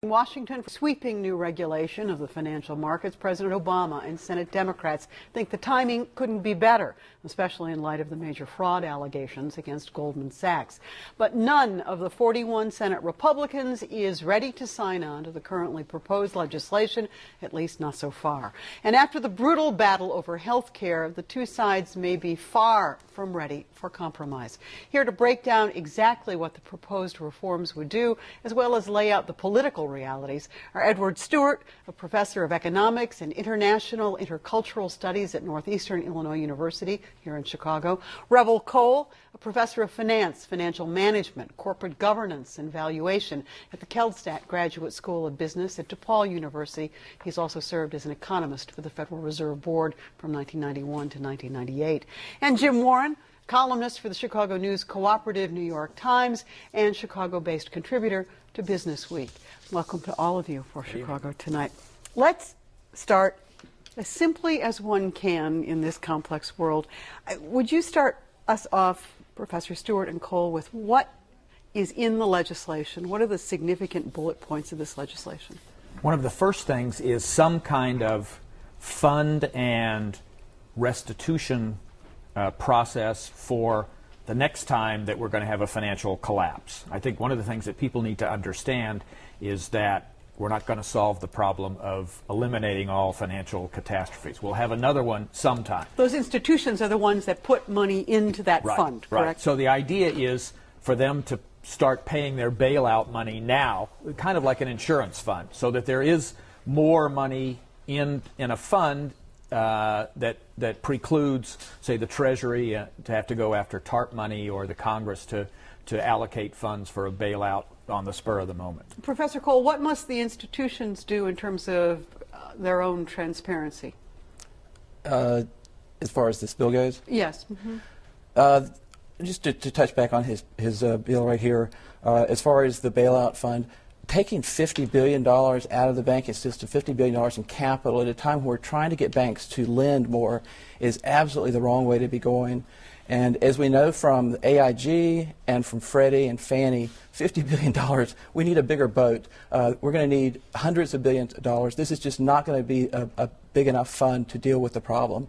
In Washington, sweeping new regulation of the financial markets, President Obama and Senate Democrats think the timing couldn't be better, especially in light of the major fraud allegations against Goldman Sachs. But none of the 41 Senate Republicans is ready to sign on to the currently proposed legislation, at least not so far. And after the brutal battle over health care, the two sides may be far from ready for compromise. Here to break down exactly what the proposed reforms would do, as well as lay out the political realities, are Edward Stewart, a professor of economics and international intercultural studies at Northeastern Illinois University here in Chicago, Revel Cole, a professor of finance, financial management, corporate governance, and valuation at the Keldstadt Graduate School of Business at DePaul University. He's also served as an economist for the Federal Reserve Board from 1991 to 1998. And Jim Warren, columnist for the Chicago News Cooperative, New York Times, and Chicago-based contributor to Business Week. Welcome to all of you for Chicago Tonight. Let's start as simply as one can in this complex world. Would you start us off, Professor Stewart and Cole, with what is in the legislation? What are the significant bullet points of this legislation? One of the first things is some kind of fund and restitution process for the next time that we're going to have a financial collapse. I think one of the things that people need to understand is that we're not going to solve the problem of eliminating all financial catastrophes. We'll have another one sometime. Those institutions are the ones that put money into that fund, correct? Right. So the idea is for them to start paying their bailout money now, kind of like an insurance fund, so that there is more money in a fund that precludes, say, the Treasury to have to go after TARP money or the Congress to allocate funds for a bailout on the spur of the moment. Professor Cole, what must the institutions do in terms of their own transparency? As far as this bill goes? Yes. Mm-hmm. Just to touch back on his bill right here, as far as the bailout fund, taking $50 billion out of the banking system, $50 billion in capital at a time when we're trying to get banks to lend more is absolutely the wrong way to be going. And as we know from AIG and from Freddie and Fannie, $50 billion, we need a bigger boat. We're going to need hundreds of billions of dollars. This is just not going to be a big enough fund to deal with the problem.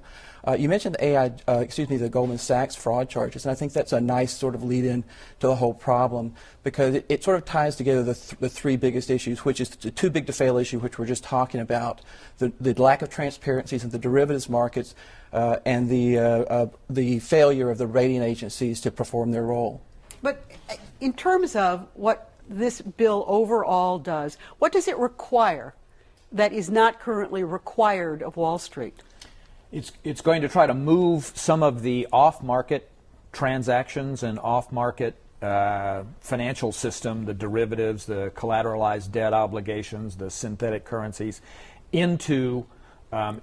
You mentioned the Goldman Sachs fraud charges, and I think that's a nice sort of lead-in to the whole problem because it sort of ties together the three biggest issues, which is the too big to fail issue, which we're just talking about, the lack of transparencies in the derivatives markets, and the failure of the rating agencies to perform their role. But in terms of what this bill overall does, what does it require that is not currently required of Wall Street? It's going to try to move some of the off-market transactions and off-market financial system, the derivatives, the collateralized debt obligations, the synthetic currencies, into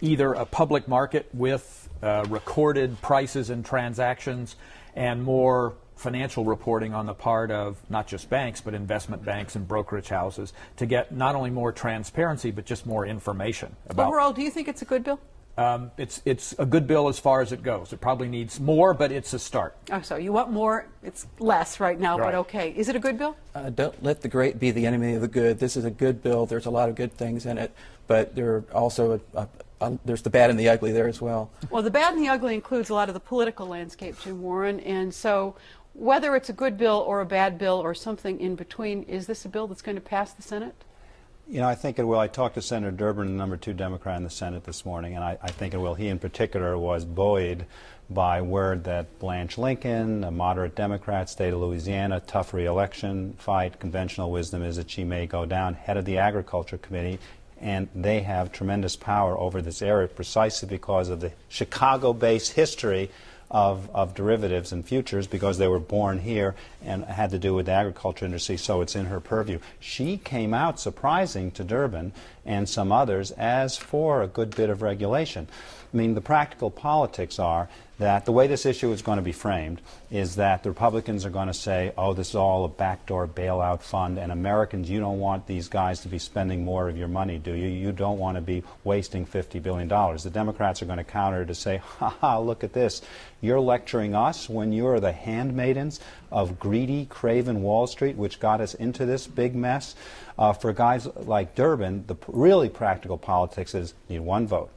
either a public market with recorded prices and transactions and more financial reporting on the part of not just banks but investment banks and brokerage houses to get not only more transparency but just more information about. Overall, do you think it's a good bill? It's a good bill as far as it goes. It probably needs more, but it's a start. Oh, so you want more? It's less right now, right. But okay. Is it a good bill? Don't let the great be the enemy of the good. This is a good bill. There's a lot of good things in it, but there are also there's the bad and the ugly there as well. Well, the bad and the ugly includes a lot of the political landscape, Jim Warren, and so whether it's a good bill or a bad bill or something in between, is this a bill that's going to pass the Senate? You know, I think it will. I talked to Senator Durbin, the #2 Democrat in the Senate this morning, and I think it will. He in particular was buoyed by word that Blanche Lincoln, a moderate Democrat, state of Louisiana, tough re-election fight, conventional wisdom is that she may go down, head of the Agriculture Committee, and they have tremendous power over this area precisely because of the Chicago-based history of derivatives and futures because they were born here and had to do with the agriculture industry, so it's in her purview. She came out surprising to Durbin and some others as for a good bit of regulation. I mean, the practical politics are that the way this issue is going to be framed is that the Republicans are going to say, oh, this is all a backdoor bailout fund, and Americans, you don't want these guys to be spending more of your money, do you? You don't want to be wasting $50 billion. The Democrats are going to counter to say, ha ha, look at this. You're lecturing us when you're the handmaidens of greedy, craven Wall Street, which got us into this big mess. For guys like Durbin, the really practical politics is you need one vote.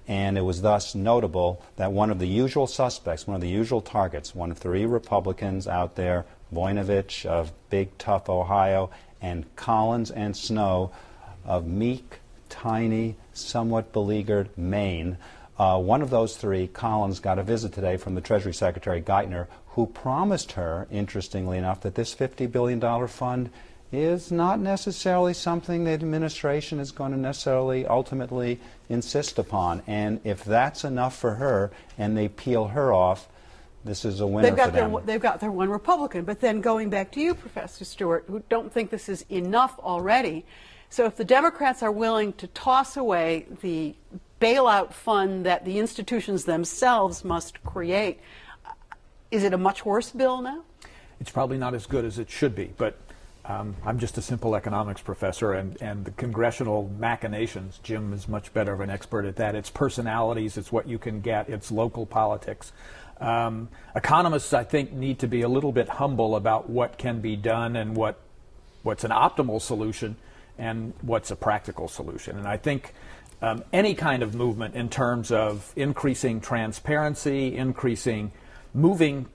And it was thus notable that one of the usual suspects, one of the usual targets, one of 3 Republicans out there, Voinovich of big, tough Ohio, and Collins and Snow of meek, tiny, somewhat beleaguered Maine. One of those 3, Collins, got a visit today from the Treasury Secretary Geithner, who promised her, interestingly enough, that this $50 billion fund is not necessarily something the administration is going to necessarily ultimately insist upon. And if that's enough for her and they peel her off, this is a winner for them. They've got their one Republican. But then going back to you, Professor Stewart, who don't think this is enough already. So if the Democrats are willing to toss away the bailout fund that the institutions themselves must create, is it a much worse bill now? It's probably not as good as it should be, but I'm just a simple economics professor, and the congressional machinations, Jim is much better of an expert at that. It's personalities, it's what you can get, it's local politics. Economists, I think, need to be a little bit humble about what can be done and what's an optimal solution and what's a practical solution. And I think any kind of movement in terms of increasing transparency, moving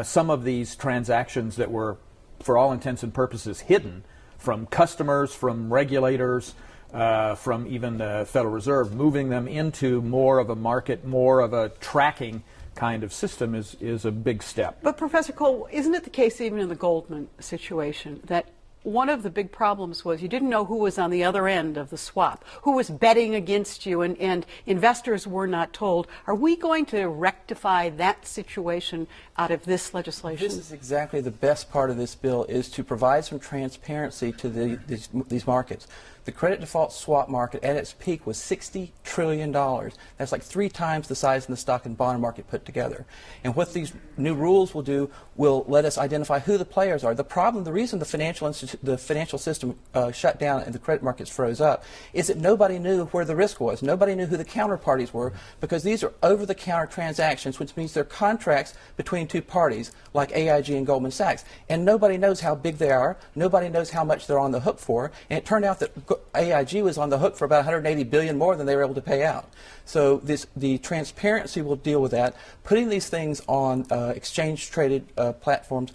some of these transactions that were, for all intents and purposes, hidden from customers, from regulators, from even the Federal Reserve, moving them into more of a market, more of a tracking kind of system is a big step. But Professor Cole, isn't it the case even in the Goldman situation that one of the big problems was you didn't know who was on the other end of the swap, who was betting against you, and investors were not told. Are we going to rectify that situation out of this legislation? This is exactly the best part of this bill, is to provide some transparency to these markets. The credit default swap market at its peak was $60 trillion. That's like 3 times the size of the stock and bond market put together. And what these new rules will do will let us identify who the players are. The problem, the reason the financial system shut down and the credit markets froze up is that nobody knew where the risk was. Nobody knew who the counterparties were, because these are over-the-counter transactions, which means they're contracts between 2 parties like AIG and Goldman Sachs. And nobody knows how big they are. Nobody knows how much they're on the hook for. And it turned out that AIG was on the hook for about $180 billion more than they were able to pay out. So the transparency will deal with that. Putting these things on exchange-traded platforms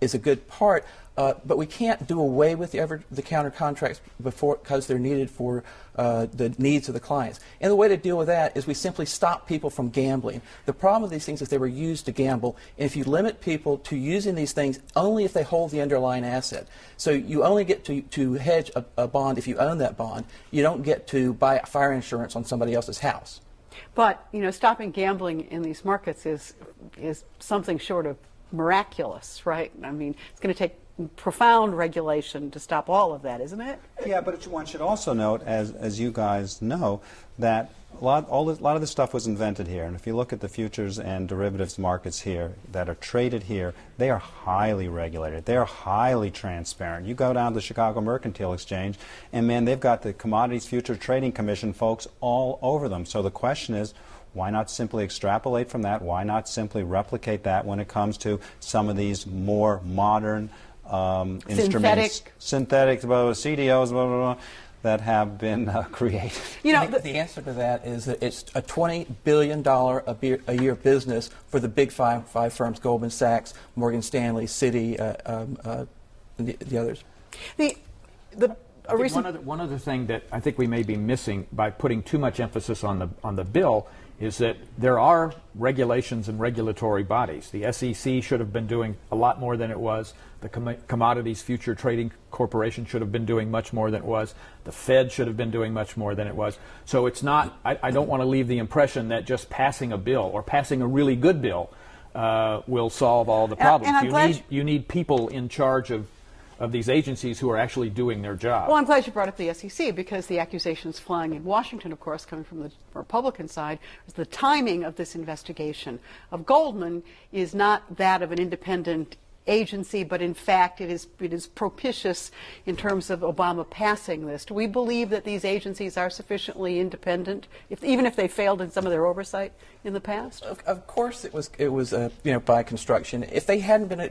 is a good part. But we can't do away with the counter contracts because they're needed for the needs of the clients. And the way to deal with that is we simply stop people from gambling. The problem with these things is they were used to gamble. And if you limit people to using these things only if they hold the underlying asset, so you only get to hedge a bond if you own that bond. You don't get to buy fire insurance on somebody else's house. But stopping gambling in these markets is something short of miraculous, right? I mean, it's going to take profound regulation to stop all of that, isn't it? Yeah, but one should also note, as you guys know, that a lot of this stuff was invented here. And if you look at the futures and derivatives markets here that are traded here, they are highly regulated. They are highly transparent. You go down to the Chicago Mercantile Exchange, and man, they've got the Commodities Futures Trading Commission folks all over them. So the question is, why not simply extrapolate from that? Why not simply replicate that when it comes to some of these more modern instruments, synthetic CDOs, blah, blah, blah, that have been created? The answer to that is that it's a $20 billion a year business for the big five firms: Goldman Sachs, Morgan Stanley, Citi, the others. One other thing that I think we may be missing by putting too much emphasis on the bill is that there are regulations and regulatory bodies. The SEC should have been doing a lot more than it was. The Commodities Future Trading Corporation should have been doing much more than it was. The Fed should have been doing much more than it was. So it's not, I don't want to leave the impression that just passing a bill or passing a really good bill will solve all the problems. You need people in charge of of these agencies who are actually doing their job. Well, I'm glad you brought up the SEC, because the accusations flying in Washington, of course, coming from the Republican side, is the timing of this investigation of Goldman is not that of an independent agency, but in fact it is propitious in terms of Obama passing this. Do we believe that these agencies are sufficiently independent, even if they failed in some of their oversight in the past? Of course, it was by construction. If they hadn't been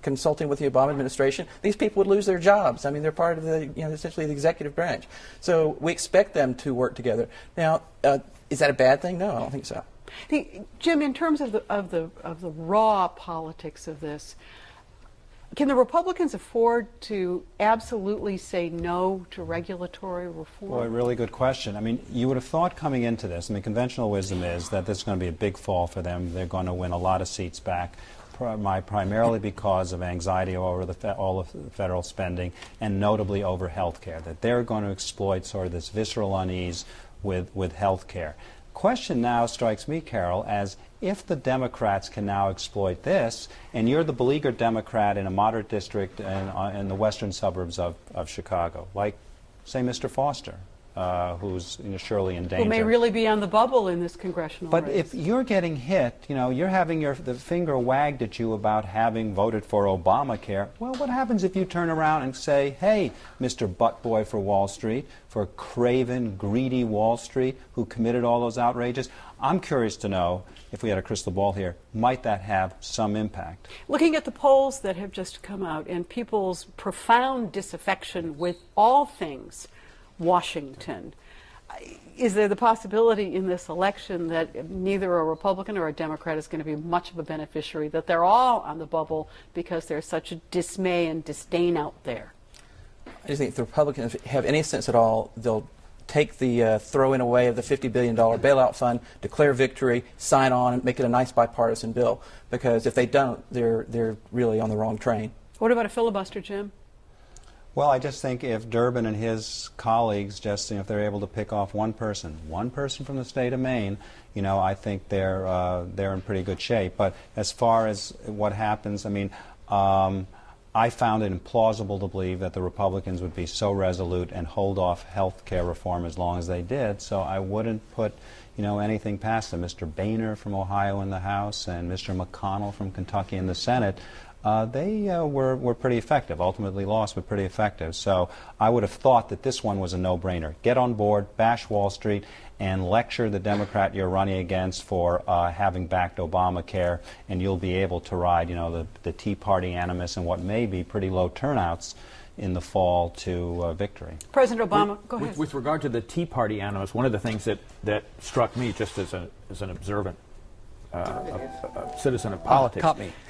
consulting with the Obama administration, these people would lose their jobs. I mean, they're part of the essentially the executive branch. So we expect them to work together. Now, is that a bad thing? No, I don't think so. Jim, in terms of the raw politics of this, can the Republicans afford to absolutely say no to regulatory reform? Boy, really good question. I mean, you would have thought coming into this, I mean, conventional wisdom is that this is going to be a big fall for them. They're going to win a lot of seats back, primarily because of anxiety over all of the federal spending, and notably over health care, that they're going to exploit sort of this visceral unease with health care. Question now strikes me, Carol, as if the Democrats can now exploit this, and you're the beleaguered Democrat in a moderate district in the western suburbs of Chicago, like, say, Mr. Foster, who's surely in danger. Who may really be on the bubble in this congressional race. But if you're getting hit, you're having the finger wagged at you about having voted for Obamacare, well, what happens if you turn around and say, hey, Mr. Buttboy for Wall Street, for craven, greedy Wall Street, who committed all those outrages? I'm curious to know, if we had a crystal ball here, might that have some impact? Looking at the polls that have just come out and people's profound disaffection with all things Washington, is there the possibility in this election that neither a Republican or a Democrat is going to be much of a beneficiary, that they're all on the bubble because there's such a dismay and disdain out there? I just think if the Republicans have any sense at all, they'll take the throwing away of the $50 billion bailout fund, declare victory, sign on, and make it a nice bipartisan bill. Because if they don't, they're really on the wrong train. What about a filibuster, Jim? Well, I just think if Durbin and his colleagues if they're able to pick off one person from the state of Maine, I think they're in pretty good shape. But as far as what happens, I mean, I found it implausible to believe that the Republicans would be so resolute and hold off health care reform as long as they did. So I wouldn't put, anything past them. Mr. Boehner from Ohio in the House and Mr. McConnell from Kentucky in the Senate. They were pretty effective, ultimately lost, but pretty effective. So I would have thought that this one was a no-brainer. Get on board, bash Wall Street, and lecture the Democrat you're running against for having backed Obamacare, and you'll be able to ride, the Tea Party animus and what may be pretty low turnouts in the fall to victory. President Obama, go ahead. With regard to the Tea Party animus, one of the things that struck me just as an observant a citizen of politics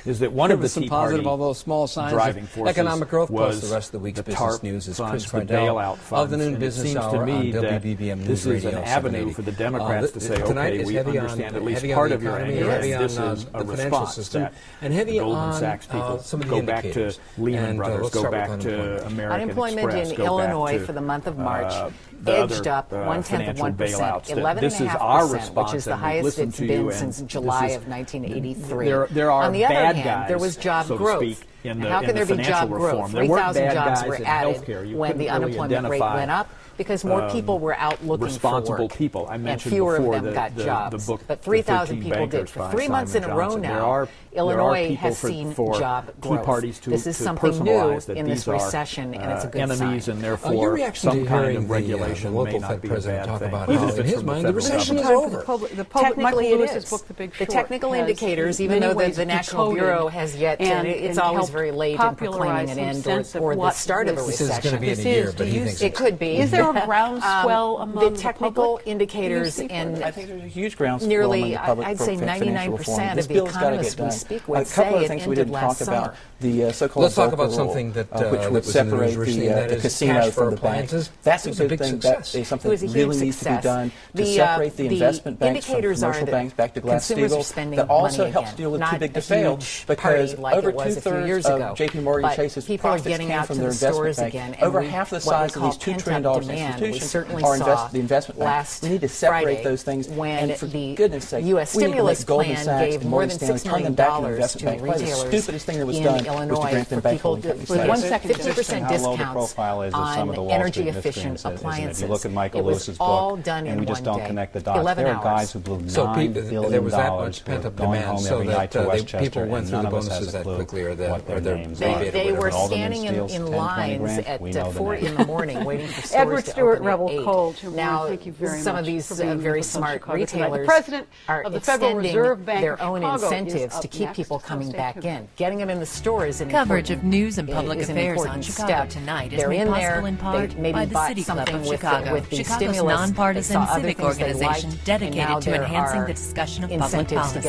is that one of the Tea Party although small signs driving forces economic growth was plus the rest of the week's business news is Chris the Friedel bailout funds. Of the noon and business it seems hour to me on that WBBM this News is an Radio avenue for the Democrats to say, okay, we understand at least part of your anger, and this is a response that and heavy the Goldman on Sachs people some of the go back to Lehman Brothers, go back to American Unemployment Express, in Illinois for the month of March edged up 1/10 of 1%, 11.5%, which is the highest it's been since July of 1983. There are on the other bad hand, guys, there was job so growth. To speak, in the, how can there be job reform. growth? 3,000 jobs were in added healthcare. when the unemployment rate went up because more people were out looking responsible for work. people. I mentioned and fewer before of them got jobs. the book, but 3,000 people did. For 3 months in a row now, Illinois has seen job growth. This is something new in this recession, and it's a good enemies sign. And therefore, some kind of regulation may not be a bad talk thing. about how in his mind the recession is over. Technically it is. The technical indicators, even though the National Bureau has yet, it's always very late in proclaiming an end or the start of a recession. This is going to be in a year, but he thinks it could be. Is there a groundswell among the technical indicators in I think there's a huge groundswell nearly, among the public I'd for say financial 99% reform. of the economists we speak with a couple say of it things we ended didn't last talk summer. about. The so-called Let's talk about Volcker something rule, that which would was in the news separate recently, the that is casino cash for from the bank. appliances. That's It a was a good big thing. success. That is something It was a that huge really needs to be success. done to The, separate the the investment banks from indicators commercial are banks back to consumers are Glass-Steagall. spending That also money helps again, deal with not too big a to fail huge because party like over it was a few two-thirds years ago. J.P. Morgan Chase's profits came from their investment bank. Over half the size of these $2 trillion institutions are the investment bank. We need to separate those things. When and for the goodness sake, U.S. we need to stimulus let Goldman plan Sachs gave and more Morgan than Stanley turn them $6 back to million investment to bank. Probably the retailers stupidest thing that was in done was to Illinois grant them for bank people holding companies. with 1 second, 50% how low the discounts profile is of some of the on Wall Street energy-efficient miscreants, isn't it? appliances. You look at Michael It was Lewis's all book, done and in we just one don't day. connect the dots. 11 There are hours. guys who blew So $9 billion. there was that much pent-up going demand, home so every night to that Westchester, people went and through the none of us bonuses has a that clue quickly, or what their names are. They were Alderman standing Steele's 10, in 20 lines grand. We know at the 4 names. in the morning waiting for stores Edward to Stewart, open Rebel at 8. Cole. Now, thank you very some much of these for being very with us on smart Chicago Tonight. retailers The president are of the Federal extending Reserve Bank their of own Chicago incentives is to up keep next, people so coming stay back tuned. in. Getting them in the stores and Coverage of news and public affairs on Chicago step. Tonight is They're made in possible there, in part they maybe by the bought City Club something of with Chicago, with the Chicago's stimulus. They nonpartisan saw other civic things they organization liked, and dedicated now to there enhancing are the discussion of public incentives to policy. get